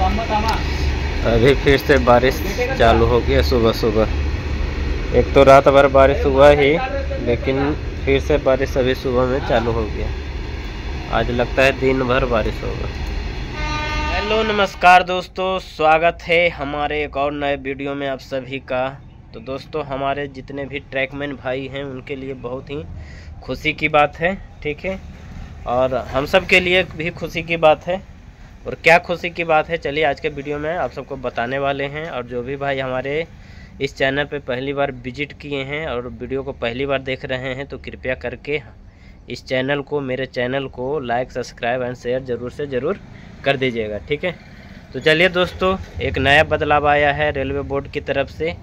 अभी फिर से बारिश चालू हो गया सुबह सुबह। एक तो रात भर बारिश हुआ ही, लेकिन फिर से बारिश अभी सुबह में चालू हो गया। आज लगता है दिन भर बारिश होगा। हेलो नमस्कार दोस्तों, स्वागत है हमारे एक और नए वीडियो में आप सभी का। तो दोस्तों, हमारे जितने भी ट्रैकमैन भाई हैं उनके लिए बहुत ही खुशी की बात है, ठीक है, और हम सब के लिए भी खुशी की बात है। और क्या खुशी की बात है, चलिए आज के वीडियो में आप सबको बताने वाले हैं। और जो भी भाई हमारे इस चैनल पे पहली बार विजिट किए हैं और वीडियो को पहली बार देख रहे हैं, तो कृपया करके इस चैनल को, मेरे चैनल को लाइक, सब्सक्राइब एंड शेयर ज़रूर से ज़रूर कर दीजिएगा, ठीक है। तो चलिए दोस्तों, एक नया बदलाव आया है रेलवे बोर्ड की तरफ से।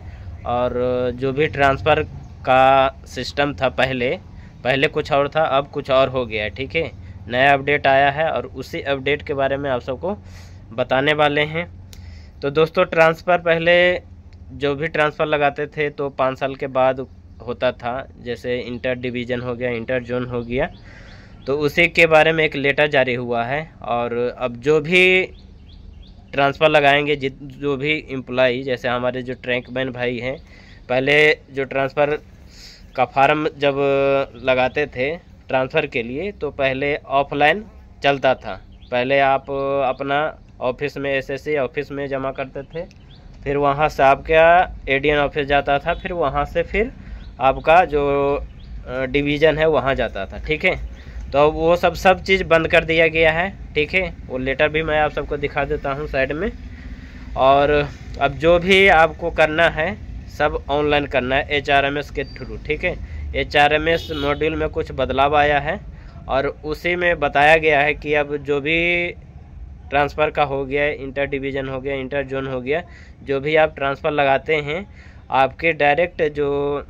और जो भी ट्रांसफ़र का सिस्टम था पहले कुछ और था, अब कुछ और हो गया है, ठीक है। नया अपडेट आया है और उसी अपडेट के बारे में आप सबको बताने वाले हैं। तो दोस्तों, ट्रांसफ़र पहले जो भी ट्रांसफ़र लगाते थे तो 5 साल के बाद होता था। जैसे इंटर डिवीज़न हो गया, इंटर जोन हो गया, तो उसी के बारे में एक लेटर जारी हुआ है। और अब जो भी ट्रांसफ़र लगाएंगे, जो भी एम्प्लॉई, जैसे हमारे जो ट्रैकमैन भाई हैं, पहले जो ट्रांसफ़र का फार्म जब लगाते थे ट्रांसफ़र के लिए, तो पहले ऑफलाइन चलता था। पहले आप अपना ऑफिस में, एसएससी ऑफिस में जमा करते थे, फिर वहाँ से आपका एडीएन ऑफिस जाता था, फिर वहाँ से फिर आपका जो डिवीज़न है वहाँ जाता था, ठीक है। तो वो सब चीज़ बंद कर दिया गया है, ठीक है। वो लेटर भी मैं आप सबको दिखा देता हूँ साइड में। और अब जो भी आपको करना है सब ऑनलाइन करना है HRMS के थ्रू, ठीक है। HRMS मॉड्यूल में कुछ बदलाव आया है और उसी में बताया गया है कि अब जो भी ट्रांसफ़र का हो गया, इंटर डिवीज़न हो गया, इंटर जोन हो गया, जो भी आप ट्रांसफ़र लगाते हैं, आपके डायरेक्ट जो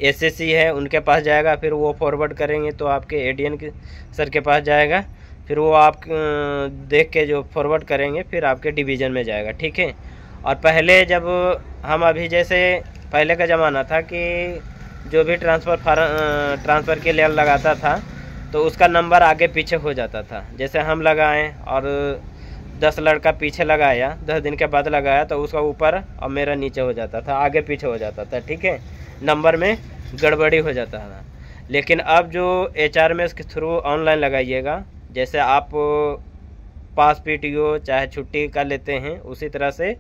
एसएससी है उनके पास जाएगा, फिर वो फॉरवर्ड करेंगे तो आपके एडीएन के सर के पास जाएगा, फिर वो आप देख के जो फॉरवर्ड करेंगे फिर आपके डिवीज़न में जाएगा, ठीक है। और पहले जब हम अभी जैसे पहले का ज़माना था कि जो भी ट्रांसफ़र के लिए लगाता था तो उसका नंबर आगे पीछे हो जाता था। जैसे हम लगाएं और 10 लड़का पीछे लगाया, 10 दिन के बाद लगाया, तो उसका ऊपर और मेरा नीचे हो जाता था, आगे पीछे हो जाता था, ठीक है। नंबर में गड़बड़ी हो जाता था। लेकिन अब जो HRMS के थ्रू ऑनलाइन लगाइएगा, जैसे आप पास PTO चाहे छुट्टी का लेते हैं, उसी तरह से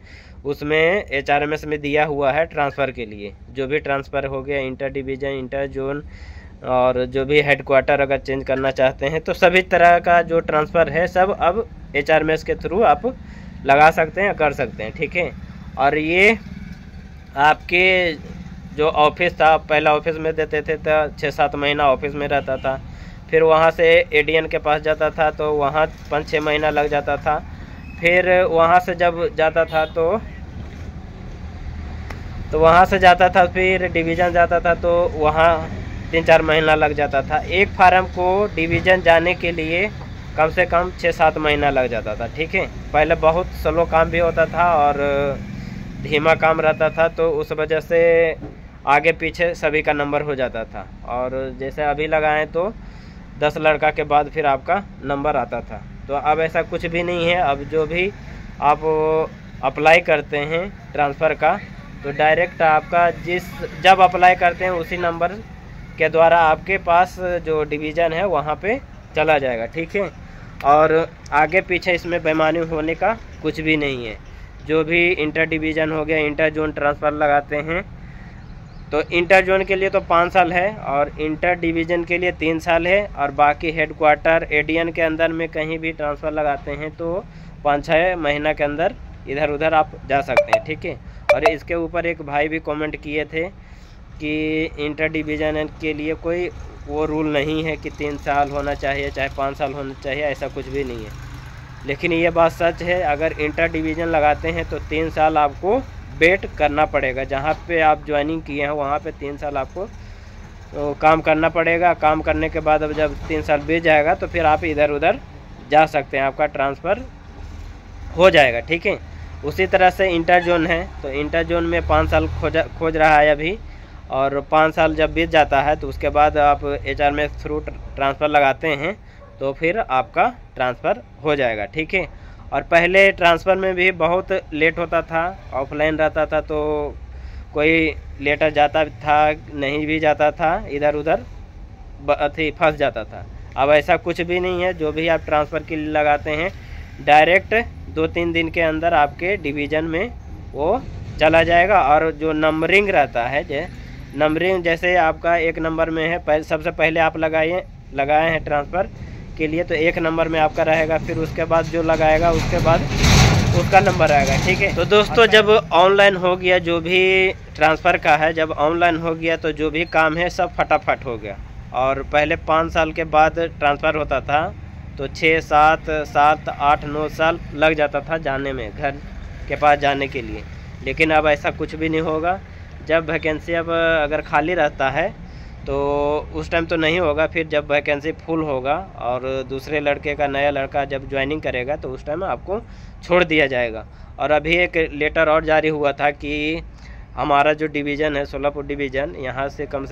उसमें HRMS में दिया हुआ है ट्रांसफ़र के लिए। जो भी ट्रांसफ़र हो गया, इंटर डिवीज़न, इंटर जोन, और जो भी हेडक्वार्टर अगर चेंज करना चाहते हैं, तो सभी तरह का जो ट्रांसफ़र है सब अब HRMS के थ्रू आप लगा सकते हैं, कर सकते हैं, ठीक है। और ये आपके जो ऑफिस था, पहला ऑफिस में देते थे तो 6-7 महीना ऑफिस में रहता था, फिर वहाँ से एडीएन के पास जाता था तो वहाँ 5-6 महीना लग जाता था, फिर वहाँ से जब जाता था तो वहाँ से जाता था, फिर डिवीज़न जाता था तो वहाँ 3-4 महीना लग जाता था। एक फार्म को डिवीज़न जाने के लिए कम से कम 6-7 महीना लग जाता था, ठीक है। पहले बहुत स्लो काम भी होता था और धीमा काम रहता था, तो उस वजह से आगे पीछे सभी का नंबर हो जाता था। और जैसे अभी लगाएं तो 10 लड़का के बाद फिर आपका नंबर आता था। तो अब ऐसा कुछ भी नहीं है। अब जो भी आप अप्लाई करते हैं ट्रांसफ़र का, तो डायरेक्ट आपका जब अप्लाई करते हैं उसी नंबर के द्वारा आपके पास जो डिवीज़न है वहाँ पे चला जाएगा, ठीक है। और आगे पीछे इसमें बेईमानी होने का कुछ भी नहीं है। जो भी इंटर डिवीज़न हो गया, इंटर जोन ट्रांसफ़र लगाते हैं, तो इंटर जोन के लिए तो 5 साल है और इंटर डिवीज़न के लिए 3 साल है। और बाकी हेडक्वार्टर एडीएन के अंदर में कहीं भी ट्रांसफ़र लगाते हैं तो 5-6 महीना के अंदर इधर उधर आप जा सकते हैं, ठीक है। और इसके ऊपर एक भाई भी कमेंट किए थे कि इंटर डिवीज़न के लिए कोई वो रूल नहीं है कि 3 साल होना चाहिए चाहे 5 साल होना चाहिए, ऐसा कुछ भी नहीं है। लेकिन ये बात सच है, अगर इंटर डिवीज़न लगाते हैं तो 3 साल आपको वेट करना पड़ेगा। जहाँ पे आप ज्वाइनिंग किए हैं वहाँ पे 3 साल आपको काम करना पड़ेगा। काम करने के बाद अब जब 3 साल बीत जाएगा तो फिर आप इधर उधर जा सकते हैं, आपका ट्रांसफ़र हो जाएगा, ठीक है। उसी तरह से इंटर जोन है, तो इंटर जोन में 5 साल खोज रहा है अभी। और 5 साल जब बीत जाता है तो उसके बाद आप HRMS थ्रू ट्रांसफ़र लगाते हैं तो फिर आपका ट्रांसफ़र हो जाएगा, ठीक है। और पहले ट्रांसफ़र में भी बहुत लेट होता था, ऑफलाइन रहता था तो कोई लेटर जाता था, नहीं भी जाता था, इधर उधर फंस जाता था। अब ऐसा कुछ भी नहीं है, जो भी आप ट्रांसफ़र के लिए लगाते हैं डायरेक्ट 2-3 दिन के अंदर आपके डिवीज़न में वो चला जाएगा। और जो नंबरिंग रहता है, नंबरिंग जैसे आपका 1 नंबर में है, सबसे पहले आप लगाए हैं ट्रांसफ़र के लिए तो 1 नंबर में आपका रहेगा, फिर उसके बाद जो लगाएगा उसके बाद उसका नंबर आएगा, ठीक है। तो दोस्तों जब ऑनलाइन हो गया, जो भी ट्रांसफ़र का है, जब ऑनलाइन हो गया तो जो भी काम है सब फटाफट हो गया। और पहले 5 साल के बाद ट्रांसफ़र होता था तो 6, 7, 8, 9 साल लग जाता था जाने में, घर के पास जाने के लिए। लेकिन अब ऐसा कुछ भी नहीं होगा। जब वैकेंसी अब अगर खाली रहता है तो उस टाइम तो नहीं होगा, फिर जब वैकेंसी फुल होगा और दूसरे लड़के का, नया लड़का जब ज्वाइनिंग करेगा तो उस टाइम आपको छोड़ दिया जाएगा। और अभी एक लेटर और जारी हुआ था कि हमारा जो डिवीज़न है, सोलापुर डिवीज़न, यहाँ से कम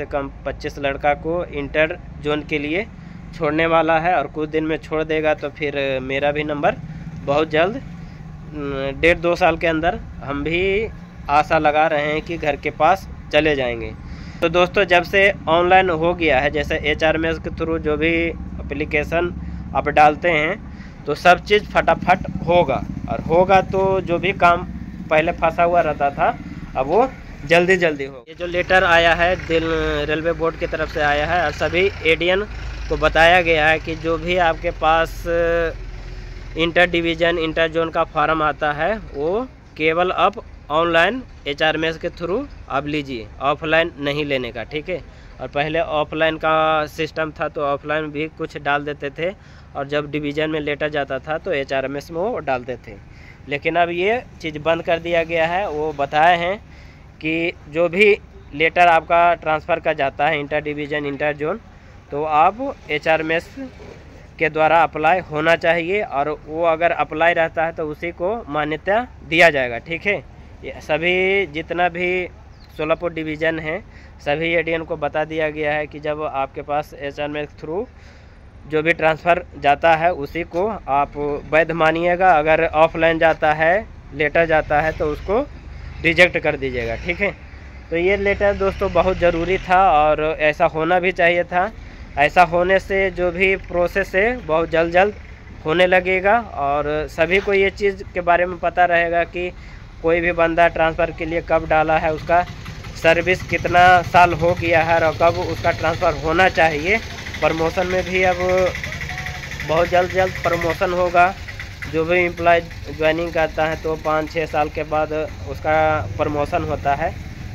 25 लड़का को इंटर जोन के लिए छोड़ने वाला है और कुछ दिन में छोड़ देगा। तो फिर मेरा भी नंबर बहुत जल्द 1.5-2 साल के अंदर हम भी आशा लगा रहे हैं कि घर के पास चले जाएंगे। तो दोस्तों जब से ऑनलाइन हो गया है, जैसे HRMS के थ्रू जो भी एप्लीकेशन आप डालते हैं तो सब चीज़ फटाफट होगा। और होगा तो जो भी काम पहले फंसा हुआ रहता था अब वो जल्दी हो। ये जो लेटर आया है रेलवे बोर्ड की तरफ से आया है और सभी एडीएन को बताया गया है कि जो भी आपके पास इंटर डिवीज़न, इंटर जोन का फॉर्म आता है वो केवल अब ऑनलाइन HRMS के थ्रू आप लीजिए, ऑफलाइन नहीं लेने का, ठीक है। और पहले ऑफलाइन का सिस्टम था तो ऑफलाइन भी कुछ डाल देते थे और जब डिवीज़न में लेटर जाता था तो HRMS में वो डालते थे। लेकिन अब ये चीज़ बंद कर दिया गया है। वो बताए हैं कि जो भी लेटर आपका ट्रांसफ़र का जाता है इंटर डिवीज़न, इंटर जोन, तो आप HRMS के द्वारा अप्लाई होना चाहिए और वो अगर अप्लाई रहता है तो उसी को मान्यता दिया जाएगा, ठीक है। ये सभी जितना भी सोलापुर डिवीज़न है सभी एडीएन को बता दिया गया है कि जब आपके पास HRMS थ्रू जो भी ट्रांसफ़र जाता है उसी को आप वैध मानिएगा। अगर ऑफलाइन जाता है, लेटर जाता है तो उसको रिजेक्ट कर दीजिएगा, ठीक है। तो ये लेटर दोस्तों बहुत ज़रूरी था और ऐसा होना भी चाहिए था। ऐसा होने से जो भी प्रोसेस है बहुत जल्द होने लगेगा और सभी को ये चीज़ के बारे में पता रहेगा कि कोई भी बंदा ट्रांसफ़र के लिए कब डाला है, उसका सर्विस कितना साल हो गया है और कब उसका ट्रांसफ़र होना चाहिए। प्रमोशन में भी अब बहुत जल्द प्रमोशन होगा। जो भी एम्प्लॉय ज्वाइनिंग करता है तो 5-6 साल के बाद उसका प्रमोशन होता है।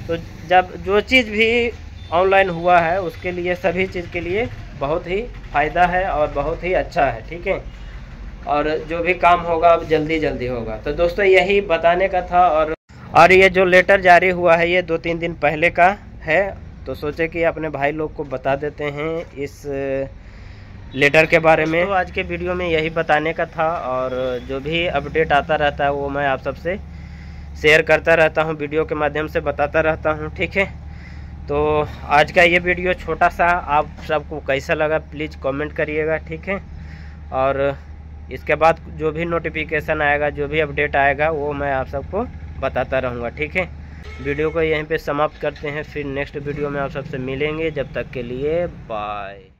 तो जब जो चीज़ भी ऑनलाइन हुआ है उसके लिए, सभी चीज़ के लिए बहुत ही फ़ायदा है और बहुत ही अच्छा है, ठीक है। और जो भी काम होगा अब जल्दी होगा। तो दोस्तों यही बताने का था। और ये जो लेटर जारी हुआ है ये 2-3 दिन पहले का है, तो सोचे कि अपने भाई लोग को बता देते हैं इस लेटर के बारे में। तो आज के वीडियो में यही बताने का था और जो भी अपडेट आता रहता है वो मैं आप सबसे शेयर करता रहता हूँ, वीडियो के माध्यम से बताता रहता हूँ, ठीक है। तो आज का ये वीडियो छोटा सा आप सबको कैसा लगा प्लीज़ कमेंट करिएगा, ठीक है। और इसके बाद जो भी नोटिफिकेशन आएगा, जो भी अपडेट आएगा वो मैं आप सबको बताता रहूँगा, ठीक है। वीडियो को यहीं पे समाप्त करते हैं, फिर नेक्स्ट वीडियो में आप सबसे मिलेंगे। जब तक के लिए बाय।